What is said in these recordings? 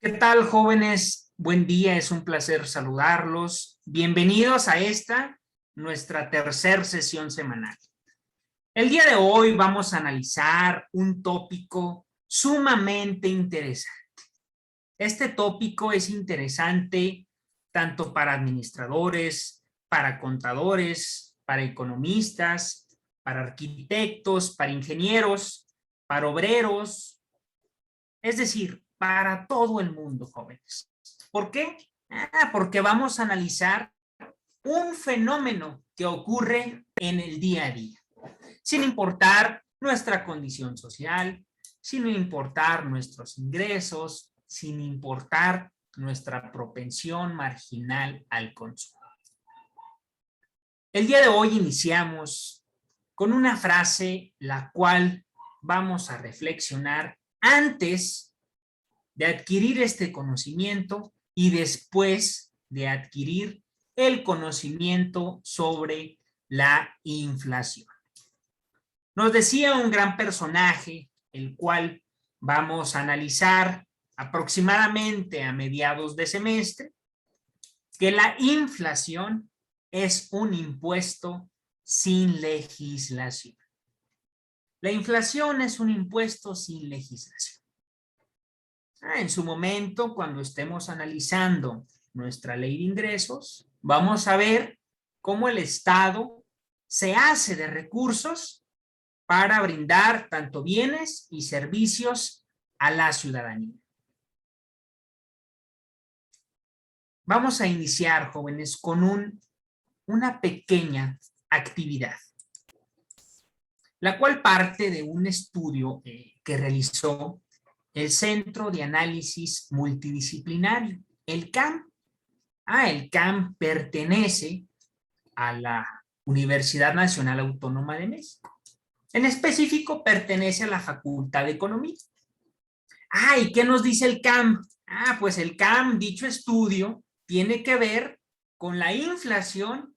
¿Qué tal, jóvenes? Buen día, es un placer saludarlos. Bienvenidos a nuestra tercera sesión semanal. El día de hoy vamos a analizar un tópico sumamente interesante. Este tópico es interesante tanto para administradores, para contadores, para economistas, para arquitectos, para ingenieros, para obreros, es decir, para todo el mundo, jóvenes. ¿Por qué? Porque vamos a analizar un fenómeno que ocurre en el día a día, sin importar nuestra condición social, sin importar nuestros ingresos, sin importar nuestra propensión marginal al consumo. El día de hoy iniciamos con una frase la cual vamos a reflexionar antes de adquirir este conocimiento y después de adquirir el conocimiento sobre la inflación. Nos decía un gran personaje, el cual vamos a analizar aproximadamente a mediados de semestre, que la inflación es un impuesto sin legislación. La inflación es un impuesto sin legislación. En su momento, cuando estemos analizando nuestra ley de ingresos, vamos a ver cómo el Estado se hace de recursos para brindar tanto bienes y servicios a la ciudadanía. Vamos a iniciar, jóvenes, con una pequeña actividad, la cual parte de un estudio que realizó el Centro de Análisis Multidisciplinario, el CAM. El CAM pertenece a la Universidad Nacional Autónoma de México. En específico, pertenece a la Facultad de Economía. ¿Y qué nos dice el CAM? Pues el CAM, dicho estudio, tiene que ver con la inflación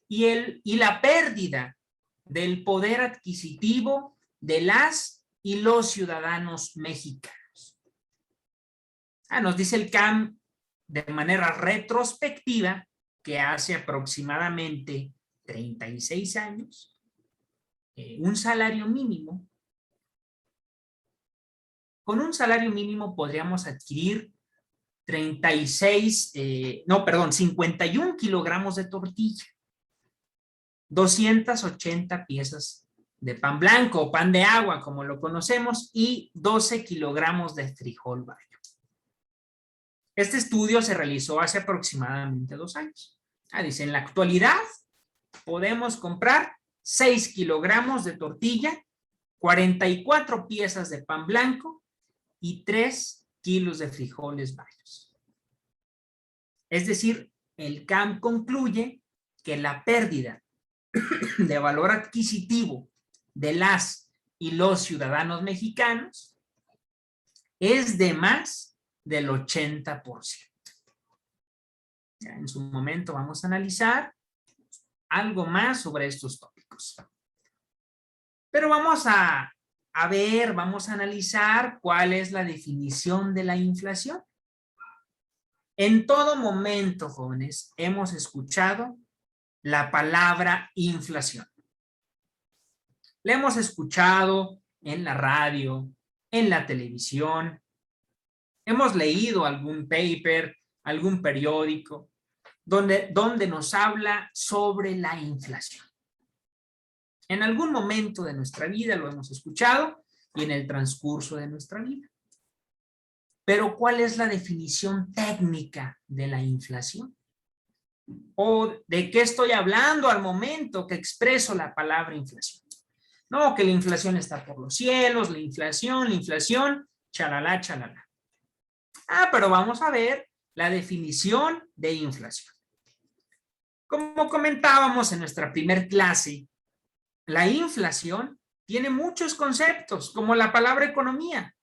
y la pérdida del poder adquisitivo de las y los ciudadanos mexicanos. Nos dice el CAM de manera retrospectiva que hace aproximadamente 36 años, un salario mínimo, con un salario mínimo podríamos adquirir 51 kilogramos de tortilla, 280 piezas de pan blanco o pan de agua, como lo conocemos, y 12 kilogramos de frijol bayo. Este estudio se realizó hace aproximadamente 2 años. Dice, en la actualidad podemos comprar 6 kilogramos de tortilla, 44 piezas de pan blanco y 3 kilos de frijoles bayos. Es decir, el CAM concluye que la pérdida de valor adquisitivo de las y los ciudadanos mexicanos es de más del 80%. En su momento vamos a analizar algo más sobre estos tópicos. Pero vamos a analizar cuál es la definición de la inflación. En todo momento, jóvenes, hemos escuchado la palabra inflación. La hemos escuchado en la radio, en la televisión, hemos leído algún paper, algún periódico, donde nos habla sobre la inflación. En algún momento de nuestra vida lo hemos escuchado y en el transcurso de nuestra vida. Pero, ¿cuál es la definición técnica de la inflación? ¿O de qué estoy hablando al momento que expreso la palabra inflación? No, que la inflación está por los cielos, la inflación, chalala, chalala. Pero vamos a ver la definición de inflación. Como comentábamos en nuestra primer clase, la inflación tiene muchos conceptos, como la palabra economía.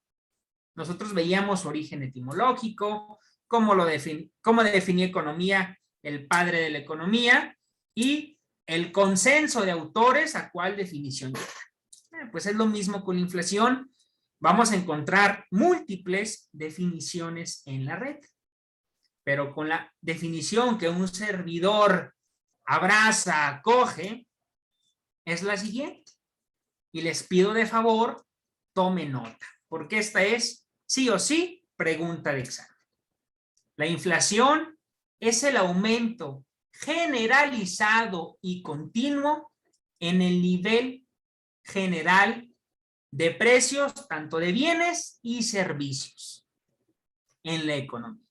Nosotros veíamos su origen etimológico, cómo definía economía el padre de la economía y el consenso de autores a cuál definición llega. Pues es lo mismo con la inflación vamos a encontrar múltiples definiciones en la red. Pero con la definición que un servidor abraza, acoge, es la siguiente. Y les pido de favor, tomen nota, porque esta es, sí o sí, pregunta de examen. La inflación es el aumento generalizado y continuo en el nivel general de precios, tanto de bienes y servicios en la economía.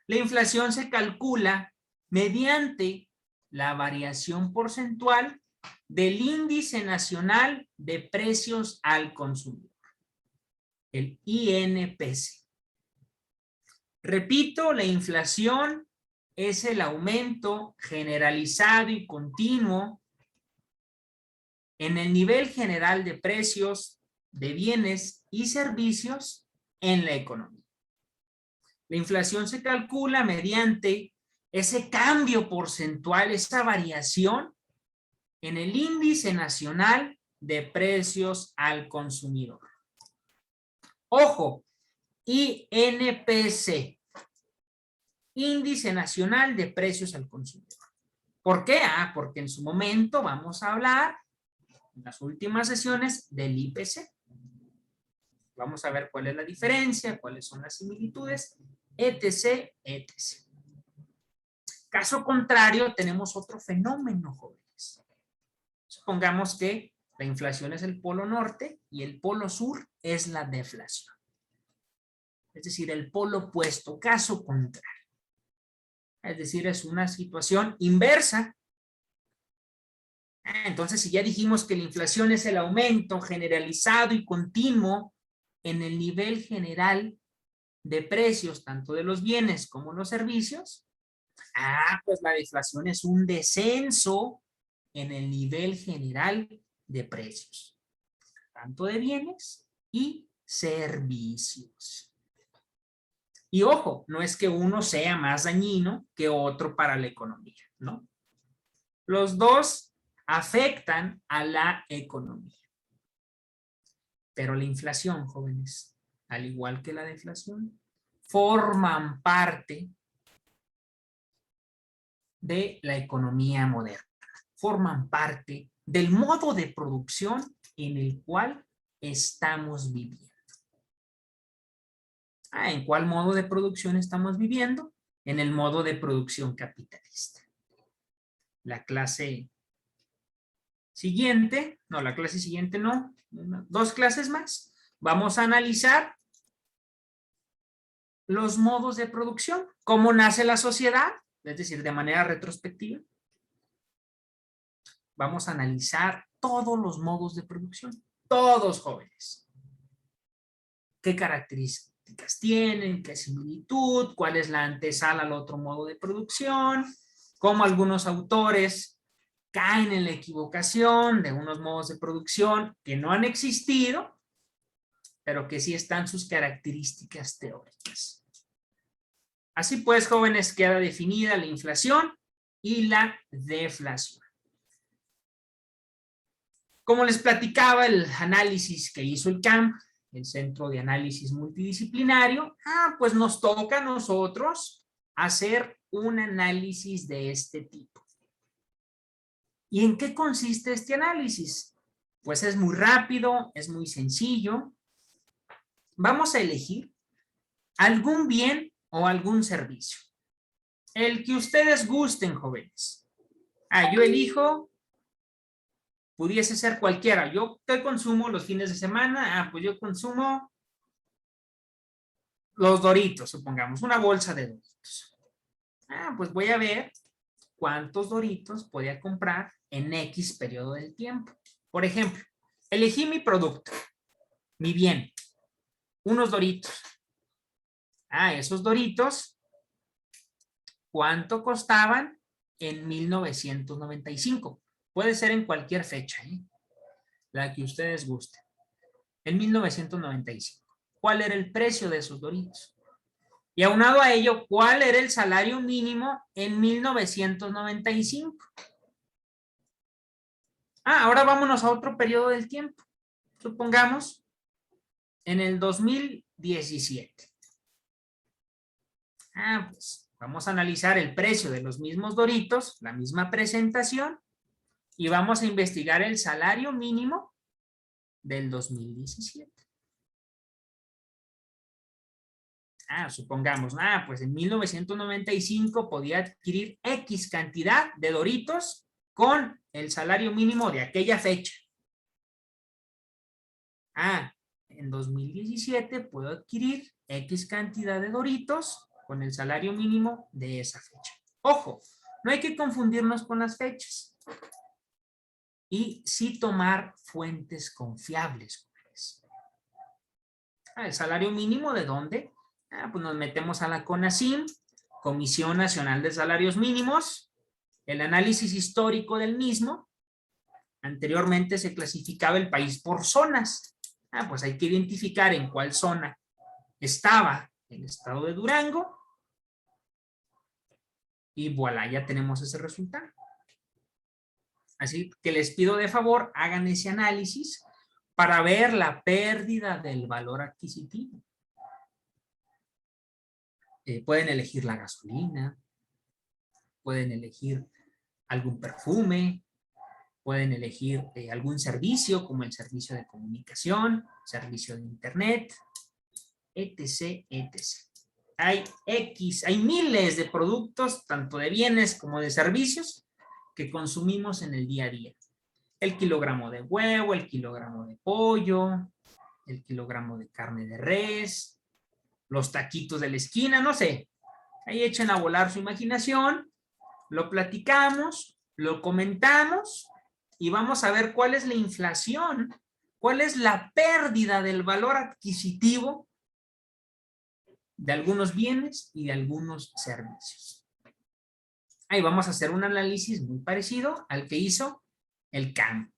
La inflación se calcula mediante la variación porcentual del índice nacional de precios al consumidor, el INPC. Repito, la inflación es el aumento generalizado y continuo en el nivel general de precios de bienes y servicios en la economía. La inflación se calcula mediante ese cambio porcentual, esa variación en el índice nacional de precios al consumidor. Ojo, INPC, Índice Nacional de Precios al Consumidor. ¿Por qué? Porque en su momento vamos a hablar, en las últimas sesiones, del IPC. Vamos a ver cuál es la diferencia, cuáles son las similitudes, etc., etc. Caso contrario, tenemos otro fenómeno, jóvenes. Supongamos que la inflación es el polo norte y el polo sur es la deflación. Es decir, el polo opuesto, caso contrario. Es decir, es una situación inversa. Entonces, si ya dijimos que la inflación es el aumento generalizado y continuo en el nivel general de precios, tanto de los bienes como los servicios, pues la deflación es un descenso en el nivel general de precios, tanto de bienes y servicios. Y ojo, no es que uno sea más dañino que otro para la economía, ¿no? Los dos afectan a la economía. Pero la inflación, jóvenes, al igual que la deflación, forman parte de la economía moderna. Forman parte del modo de producción en el cual estamos viviendo. ¿En cuál modo de producción estamos viviendo? En el modo de producción capitalista. La clase siguiente, no, la clase siguiente no, dos clases más, vamos a analizar los modos de producción, cómo nace la sociedad, es decir, de manera retrospectiva. Vamos a analizar todos los modos de producción, todos, jóvenes. ¿Qué características tienen? ¿Qué similitud? ¿Cuál es la antesala al otro modo de producción? Cómo algunos autores caen en la equivocación de unos modos de producción que no han existido, pero que sí están sus características teóricas. Así pues, jóvenes, queda definida la inflación y la deflación. Como les platicaba, el análisis que hizo el CAMP, el Centro de Análisis Multidisciplinario, pues nos toca a nosotros hacer un análisis de este tipo. ¿Y en qué consiste este análisis? Pues es muy rápido, es muy sencillo. Vamos a elegir algún bien o algún servicio. El que ustedes gusten, jóvenes. Yo elijo, pudiese ser cualquiera. Yo, ¿qué consumo los fines de semana? Pues yo consumo los Doritos, supongamos, una bolsa de Doritos. Pues voy a ver cuántos Doritos podía comprar en X periodo del tiempo. Por ejemplo, elegí mi producto, mi bien, unos Doritos. Esos Doritos, ¿cuánto costaban en 1995? Puede ser en cualquier fecha, la que ustedes gusten. En 1995. ¿Cuál era el precio de esos Doritos? Y aunado a ello, ¿cuál era el salario mínimo en 1995? Ahora vámonos a otro periodo del tiempo. Supongamos, en el 2017. Pues vamos a analizar el precio de los mismos Doritos, la misma presentación, y vamos a investigar el salario mínimo del 2017. Supongamos, pues en 1995 podía adquirir X cantidad de Doritos con el salario mínimo de aquella fecha. En 2017 puedo adquirir X cantidad de Doritos con el salario mínimo de esa fecha. Ojo, no hay que confundirnos con las fechas. Y sí tomar fuentes confiables. ¿El salario mínimo de dónde? Pues nos metemos a la CONACYM, Comisión Nacional de Salarios Mínimos, el análisis histórico del mismo. Anteriormente se clasificaba el país por zonas. Pues hay que identificar en cuál zona estaba el estado de Durango. Y voilà, ya tenemos ese resultado. Así que les pido de favor, hagan ese análisis para ver la pérdida del valor adquisitivo. Pueden elegir la gasolina, pueden elegir algún perfume, pueden elegir algún servicio como el servicio de comunicación, servicio de internet, etc., etc. Hay miles de productos, tanto de bienes como de servicios, que consumimos en el día a día. El kilogramo de huevo, el kilogramo de pollo, el kilogramo de carne de res, los taquitos de la esquina, no sé. Ahí echen a volar su imaginación, lo platicamos, lo comentamos y vamos a ver cuál es la inflación, cuál es la pérdida del valor adquisitivo de algunos bienes y de algunos servicios. Ahí vamos a hacer un análisis muy parecido al que hizo el CAM,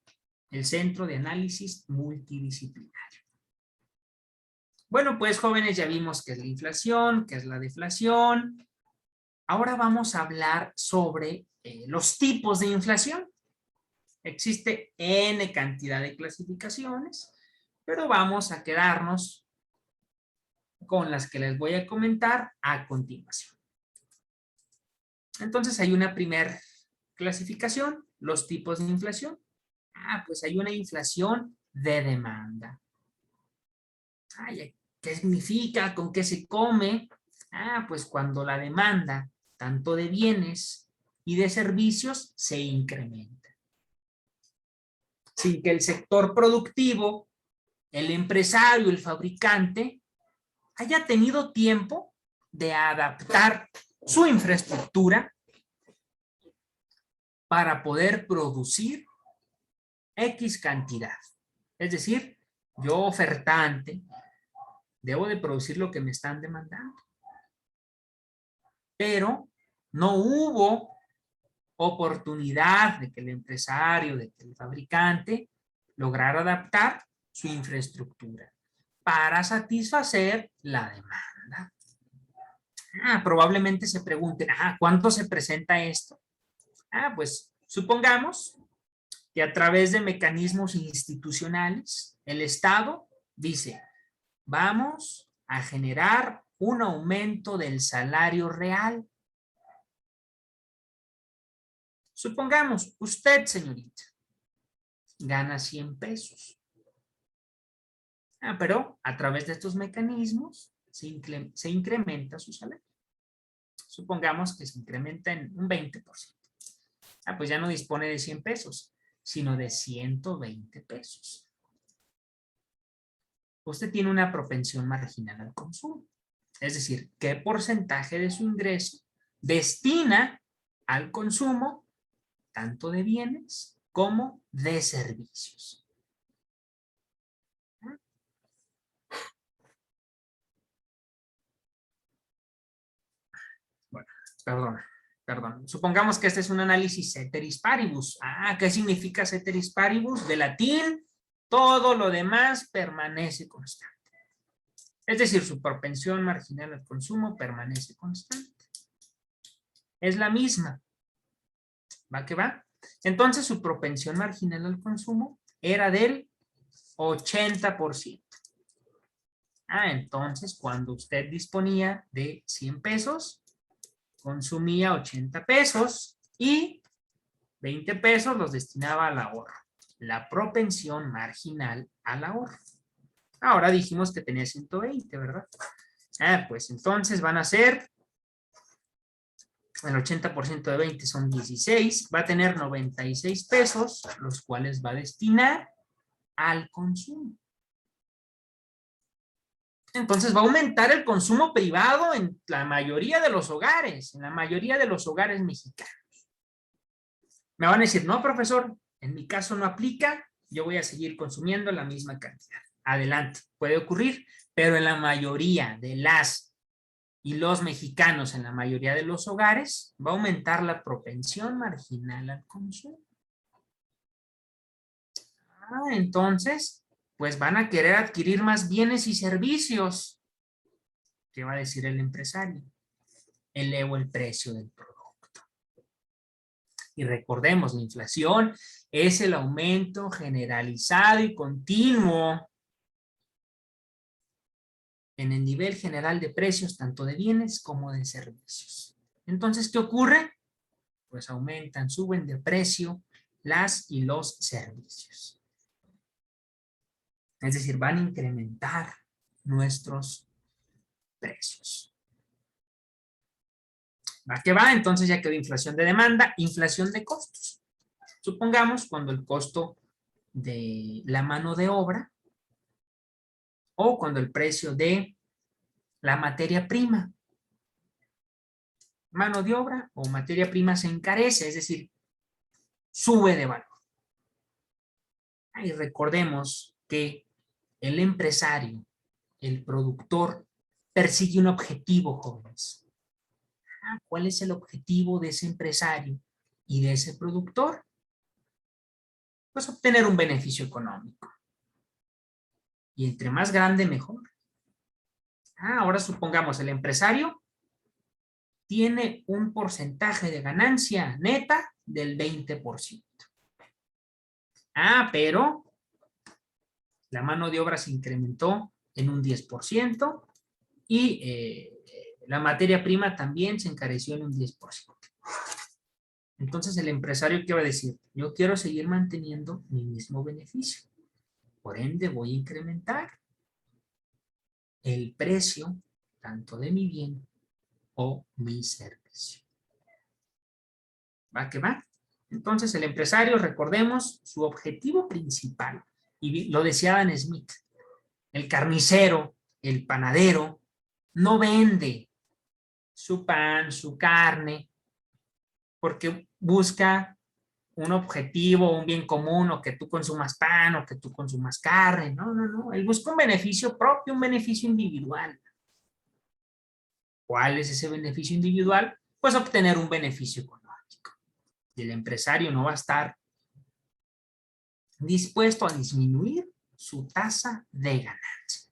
el Centro de Análisis Multidisciplinario. Bueno, pues jóvenes, ya vimos qué es la inflación, qué es la deflación. Ahora vamos a hablar sobre los tipos de inflación. Existe N cantidad de clasificaciones, pero vamos a quedarnos con las que les voy a comentar a continuación. Entonces hay una primera clasificación, los tipos de inflación. Pues hay una inflación de demanda. ¿Qué significa? ¿Con qué se come? Pues cuando la demanda, tanto de bienes y de servicios, se incrementa. Sin que el sector productivo, el empresario, el fabricante, haya tenido tiempo de adaptar su infraestructura para poder producir X cantidad. Es decir, yo ofertante, debo de producir lo que me están demandando. Pero no hubo oportunidad de que el empresario, de que el fabricante lograra adaptar su infraestructura para satisfacer la demanda. Probablemente se pregunten, ¿cuánto se presenta esto? Pues supongamos que a través de mecanismos institucionales, el Estado dice, vamos a generar un aumento del salario real. Supongamos, usted, señorita, gana 100 pesos. Pero a través de estos mecanismos se incrementa su salario. Supongamos que se incrementa en un 20%. Pues ya no dispone de 100 pesos, sino de 120 pesos. Usted tiene una propensión marginal al consumo. Es decir, ¿qué porcentaje de su ingreso destina al consumo tanto de bienes como de servicios? Bueno, perdón. Supongamos que este es un análisis ceteris paribus. ¿Qué significa ceteris paribus? De latín, todo lo demás permanece constante. Es decir, su propensión marginal al consumo permanece constante. Es la misma. ¿Va que va? Entonces, su propensión marginal al consumo era del 80%. Entonces, cuando usted disponía de 100 pesos, consumía 80 pesos y 20 pesos los destinaba al ahorro. La propensión marginal al ahorro. Ahora dijimos que tenía 120, ¿verdad? Pues entonces van a ser, el 80% de 20 son 16, va a tener 96 pesos, los cuales va a destinar al consumo. Entonces va a aumentar el consumo privado en la mayoría de los hogares, en la mayoría de los hogares mexicanos. Me van a decir, no, profesor, en mi caso no aplica, yo voy a seguir consumiendo la misma cantidad. Adelante, puede ocurrir, pero en la mayoría de las y los mexicanos, en la mayoría de los hogares, va a aumentar la propensión marginal al consumo. Entonces, pues van a querer adquirir más bienes y servicios. ¿Qué va a decir el empresario? Elevo el precio del producto. Y recordemos, la inflación es el aumento generalizado y continuo en el nivel general de precios, tanto de bienes como de servicios. Entonces, ¿qué ocurre? Pues aumentan, suben de precio las y los servicios. Es decir, van a incrementar nuestros precios. ¿Va que va? Entonces ya quedó inflación de demanda, inflación de costos. Supongamos cuando el costo de la mano de obra o cuando el precio de la materia prima, mano de obra o materia prima se encarece, es decir, sube de valor. Y recordemos que el empresario, el productor, persigue un objetivo, jóvenes. ¿Cuál es el objetivo de ese empresario y de ese productor? Pues obtener un beneficio económico. Y entre más grande, mejor. Ahora supongamos el empresario tiene un porcentaje de ganancia neta del 20%. Pero la mano de obra se incrementó en un 10% y la materia prima también se encareció en un 10%. Entonces el empresario, ¿qué va a decir? Yo quiero seguir manteniendo mi mismo beneficio. Por ende, voy a incrementar el precio tanto de mi bien o mi servicio. ¿Va que va? Entonces el empresario, recordemos, su objetivo principal, y lo decía Adam Smith, el carnicero, el panadero, no vende su pan, su carne, porque busca un objetivo, un bien común, o que tú consumas pan, o que tú consumas carne. No, no, no. Él busca un beneficio propio, un beneficio individual. ¿Cuál es ese beneficio individual? Pues obtener un beneficio económico. Y el empresario no va a estar dispuesto a disminuir su tasa de ganancia.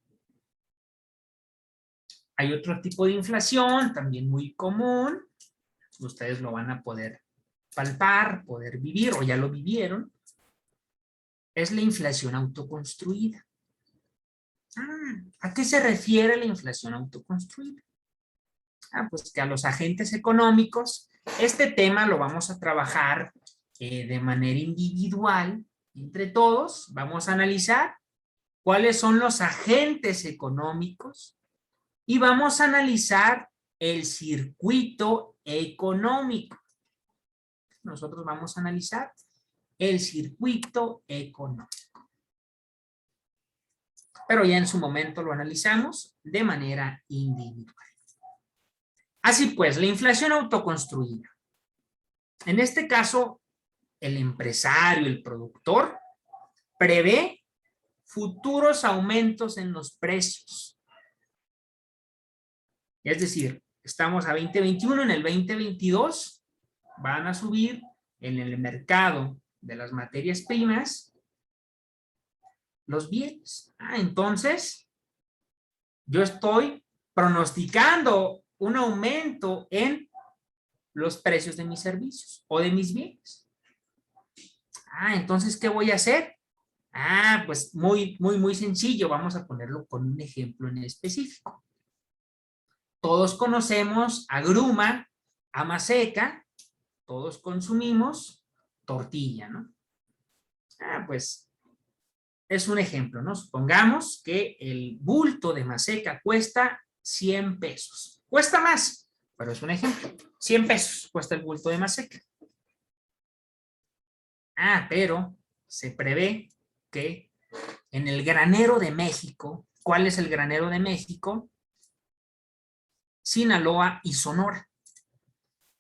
Hay otro tipo de inflación, también muy común. Ustedes lo van a poder palpar, poder vivir, o ya lo vivieron. Es la inflación autoconstruida. ¿A qué se refiere la inflación autoconstruida? Pues que a los agentes económicos, este tema lo vamos a trabajar de manera individual, entre todos, vamos a analizar cuáles son los agentes económicos y vamos a analizar el circuito económico. Nosotros vamos a analizar el circuito económico. Pero ya en su momento lo analizamos de manera individual. Así pues, la inflación autoconstruida. En este caso, el empresario, el productor, prevé futuros aumentos en los precios. Es decir, estamos a 2021, en el 2022 van a subir en el mercado de las materias primas los bienes. Entonces, yo estoy pronosticando un aumento en los precios de mis servicios o de mis bienes. Entonces, ¿qué voy a hacer? Pues muy sencillo. Vamos a ponerlo con un ejemplo en específico. Todos conocemos a Gruma, a Maseca, todos consumimos tortilla, ¿no? Pues es un ejemplo, ¿no? Supongamos que el bulto de Maseca cuesta 100 pesos. Cuesta más, pero es un ejemplo. 100 pesos cuesta el bulto de Maseca. Pero se prevé que en el granero de México, ¿cuál es el granero de México? Sinaloa y Sonora.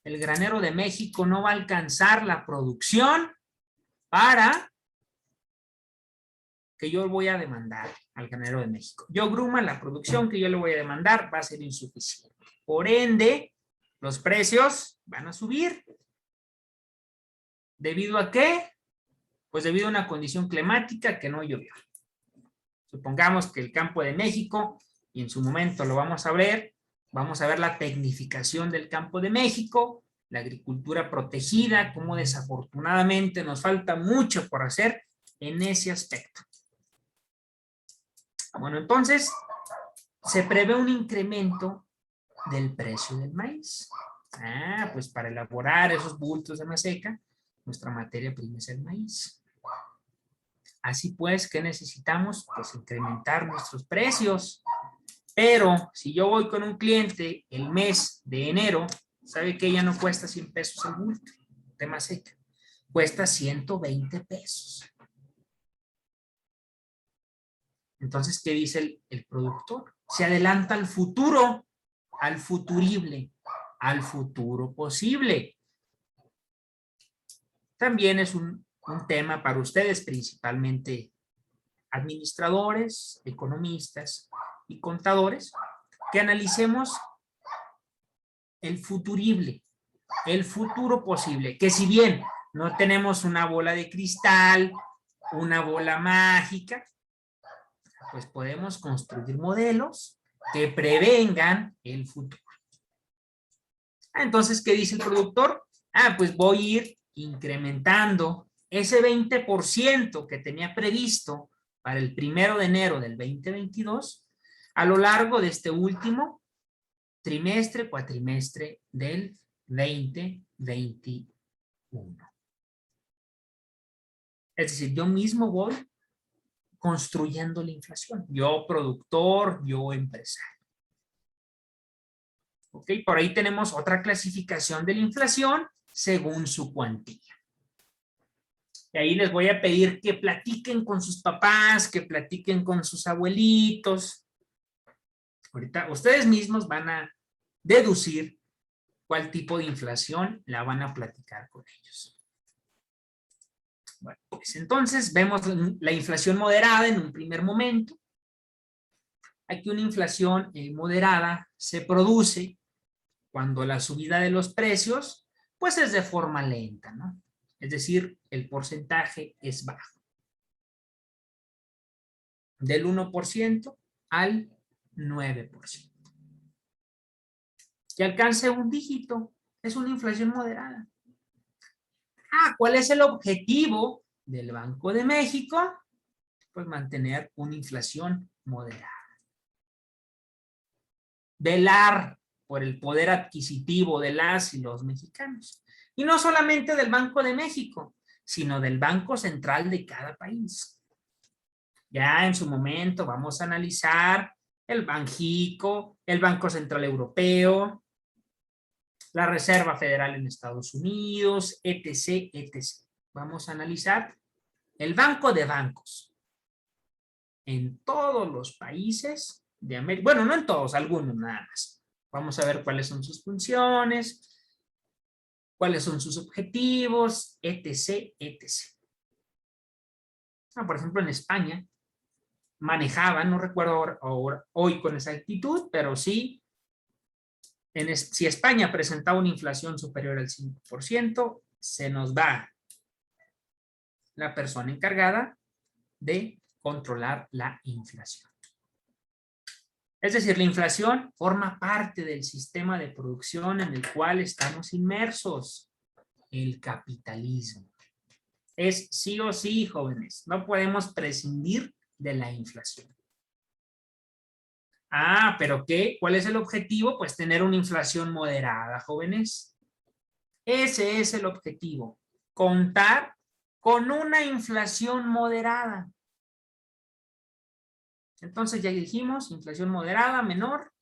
El granero de México no va a alcanzar la producción para que yo voy a demandar al granero de México. Yo, Gruma, la producción que yo le voy a demandar va a ser insuficiente. Por ende, los precios van a subir. ¿Debido a qué? Pues debido a una condición climática que no llovió. Supongamos que el campo de México, y en su momento lo vamos a ver la tecnificación del campo de México, la agricultura protegida, como desafortunadamente nos falta mucho por hacer en ese aspecto. Bueno, entonces se prevé un incremento del precio del maíz. Pues para elaborar esos bultos de Maseca, nuestra materia prima es el maíz. Así pues, ¿qué necesitamos? Pues incrementar nuestros precios. Pero si yo voy con un cliente el mes de enero, ¿sabe que ya no cuesta 100 pesos el bulto de Maseca? Cuesta 120 pesos. Entonces, ¿qué dice el productor? Se adelanta al futuro, al futurible, al futuro posible. También es un tema para ustedes, principalmente administradores, economistas y contadores, que analicemos el futurible, el futuro posible, que si bien no tenemos una bola de cristal, una bola mágica, pues podemos construir modelos que prevengan el futuro. Entonces, ¿qué dice el productor? Pues voy a ir incrementando ese 20% que tenía previsto para el 1 de enero del 2022 a lo largo de este último trimestre, cuatrimestre del 2021. Es decir, yo mismo voy construyendo la inflación. Yo productor, yo empresario. ¿Ok? Por ahí tenemos otra clasificación de la inflación según su cuantía. Y ahí les voy a pedir que platiquen con sus papás, que platiquen con sus abuelitos. Ahorita ustedes mismos van a deducir cuál tipo de inflación la van a platicar con ellos. Bueno, pues entonces vemos la inflación moderada en un primer momento. Aquí una inflación moderada se produce cuando la subida de los precios pues es de forma lenta, ¿no? Es decir, el porcentaje es bajo. Del 1% al 9%. Que alcance un dígito es una inflación moderada. ¿Cuál es el objetivo del Banco de México? Pues mantener una inflación moderada. Velar por el poder adquisitivo de las y los mexicanos. Y no solamente del Banco de México, sino del Banco Central de cada país. Ya en su momento vamos a analizar el Banjico, el Banco Central Europeo, la Reserva Federal en Estados Unidos, etc., etc. Vamos a analizar el Banco de Bancos en todos los países de América. Bueno, no en todos, algunos nada más. Vamos a ver cuáles son sus funciones, cuáles son sus objetivos, etc., etc. Por ejemplo, en España manejaban, no recuerdo hoy con exactitud, pero sí, si España presentaba una inflación superior al 5%, se nos da la persona encargada de controlar la inflación. Es decir, la inflación forma parte del sistema de producción en el cual estamos inmersos, el capitalismo. Es sí o sí, jóvenes. No podemos prescindir de la inflación. Ah, ¿pero qué? ¿Cuál es el objetivo? Pues tener una inflación moderada, jóvenes. Ese es el objetivo. Contar con una inflación moderada. Entonces ya dijimos, inflación moderada menor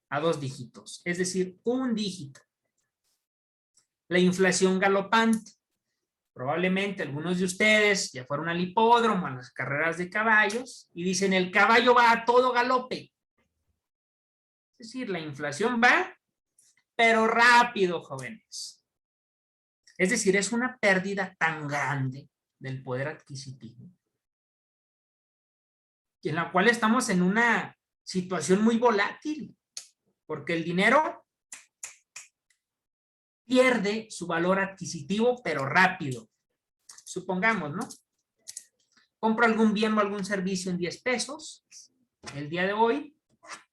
a 2 dígitos, es decir, 1 dígito. La inflación galopante. Probablemente algunos de ustedes ya fueron al hipódromo, a las carreras de caballos, y dicen, el caballo va a todo galope. Es decir, la inflación va, pero rápido, jóvenes. Es decir, es una pérdida tan grande del poder adquisitivo, en la cual estamos en una situación muy volátil, porque el dinero pierde su valor adquisitivo, pero rápido. Supongamos, ¿no? Compro algún bien o algún servicio en 10 pesos el día de hoy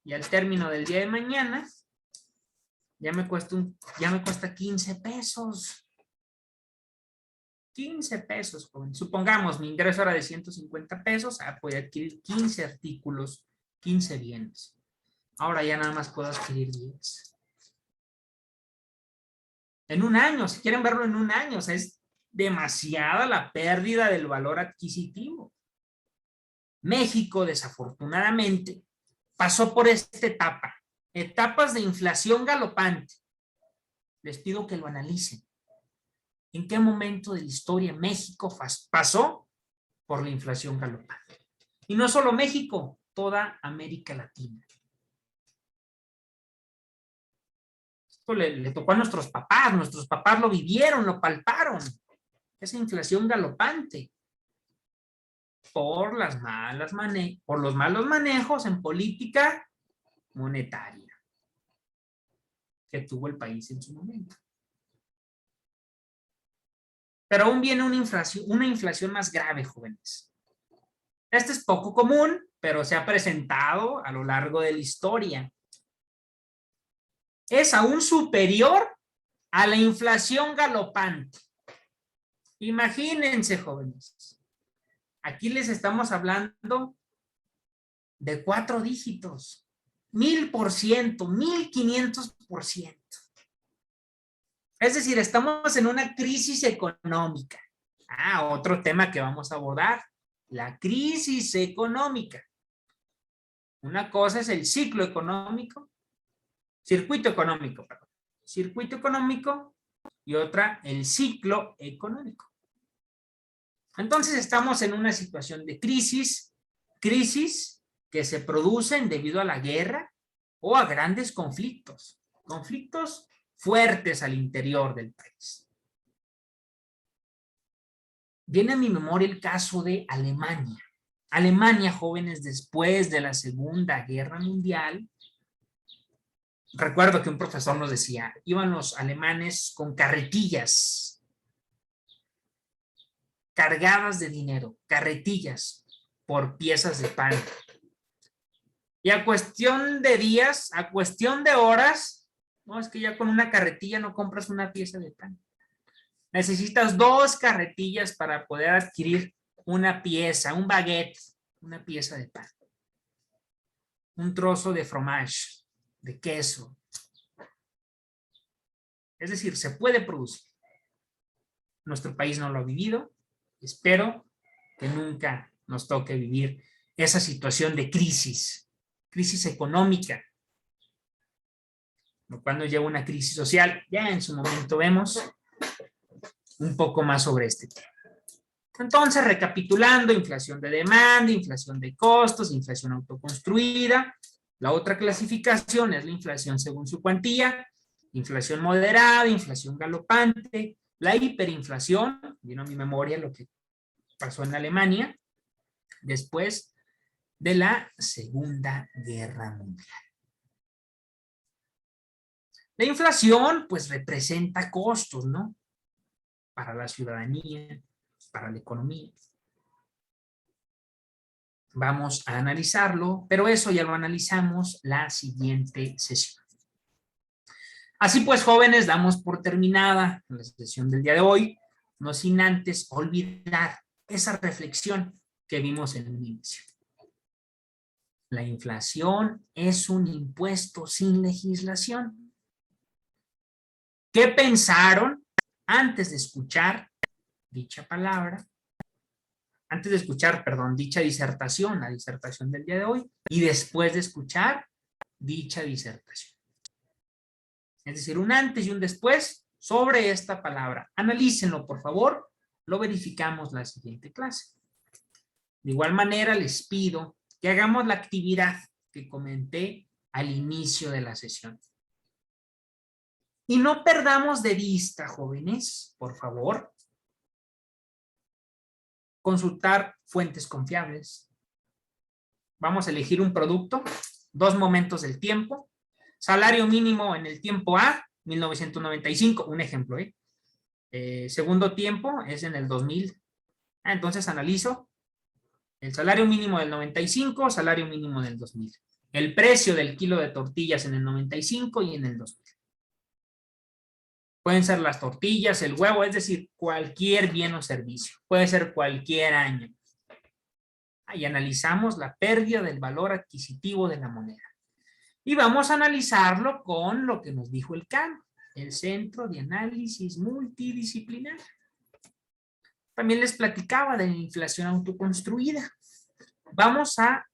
y al término del día de mañana ya me cuesta 15 pesos. 15 pesos, joven. Supongamos mi ingreso era de 150 pesos, puedo adquirir 15 artículos, 15 bienes. Ahora ya nada más puedo adquirir 10. En un año, si quieren verlo en un año, o sea, es demasiada la pérdida del valor adquisitivo. México, desafortunadamente, pasó por esta etapa, etapas de inflación galopante. Les pido que lo analicen. ¿En qué momento de la historia México pasó por la inflación galopante? Y no solo México, toda América Latina. Esto le tocó a nuestros papás lo vivieron, lo palparon. Esa inflación galopante. Por los malos manejos en política monetaria que tuvo el país en su momento. Pero aún viene una inflación más grave, jóvenes. Este es poco común, pero se ha presentado a lo largo de la historia. Es aún superior a la inflación galopante. Imagínense, jóvenes. Aquí les estamos hablando de 4 dígitos. 1000%, 1500%. Es decir, estamos en una crisis económica. Otro tema que vamos a abordar, la crisis económica. Una cosa es el circuito económico, y otra el ciclo económico. Entonces estamos en una situación de crisis que se producen debido a la guerra o a grandes conflictos fuertes al interior del país. Viene a mi memoria el caso de Alemania. Alemania, jóvenes, después de la Segunda Guerra Mundial, recuerdo que un profesor nos decía, iban los alemanes con carretillas cargadas de dinero, carretillas por piezas de pan. Y a cuestión de días, a cuestión de horas, no, es que ya con una carretilla no compras una pieza de pan. Necesitas 2 carretillas para poder adquirir una pieza, un baguette, una pieza de pan. Un trozo de fromage, de queso. Es decir, se puede producir. Nuestro país no lo ha vivido. Espero que nunca nos toque vivir esa situación de crisis económica. Cuando llega una crisis social, ya en su momento vemos un poco más sobre este tema. Entonces, recapitulando, inflación de demanda, inflación de costos, inflación autoconstruida. La otra clasificación es la inflación según su cuantía, inflación moderada, inflación galopante, la hiperinflación, vino a mi memoria lo que pasó en Alemania después de la Segunda Guerra Mundial. La inflación, pues, representa costos, ¿no? Para la ciudadanía, para la economía. Vamos a analizarlo, pero eso ya lo analizamos la siguiente sesión. Así pues, jóvenes, damos por terminada la sesión del día de hoy. no sin antes olvidar esa reflexión que vimos en el inicio. La inflación es un impuesto sin legislación. ¿Qué pensaron antes de escuchar dicha palabra? Antes de escuchar, perdón, dicha disertación, la disertación del día de hoy, y después de escuchar dicha disertación. Es decir, un antes y un después sobre esta palabra. Analícenlo, por favor. Lo verificamos la siguiente clase. De igual manera, les pido que hagamos la actividad que comenté al inicio de la sesión. Y no perdamos de vista, jóvenes, por favor, consultar fuentes confiables. Vamos a elegir un producto, 2 momentos del tiempo, salario mínimo en el tiempo A, 1995, un ejemplo, segundo tiempo es en el 2000. Entonces analizo el salario mínimo del 95, salario mínimo del 2000. El precio del kilo de tortillas en el 95 y en el 2000. Pueden ser las tortillas, el huevo, es decir, cualquier bien o servicio. Puede ser cualquier año. Y analizamos la pérdida del valor adquisitivo de la moneda. Y vamos a analizarlo con lo que nos dijo el CAM, el Centro de Análisis Multidisciplinar. También les platicaba de la inflación autoconstruida. Vamos a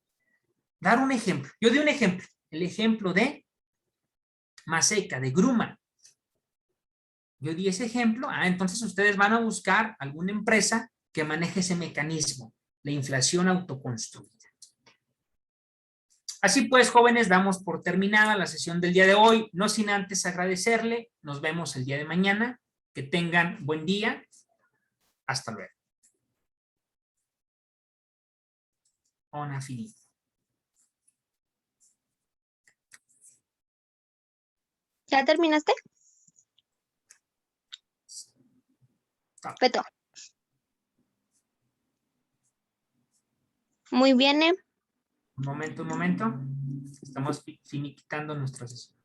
dar un ejemplo. Yo di un ejemplo, el ejemplo de Maseca, de Grumman. Yo di ese ejemplo, entonces ustedes van a buscar alguna empresa que maneje ese mecanismo, la inflación autoconstruida. Así pues, jóvenes, damos por terminada la sesión del día de hoy, no sin antes agradecerle. Nos vemos el día de mañana. Que tengan buen día. Hasta luego. Ona finita. ¿Ya terminaste? Beto. Muy bien, Un momento. Estamos finiquitando nuestra sesión.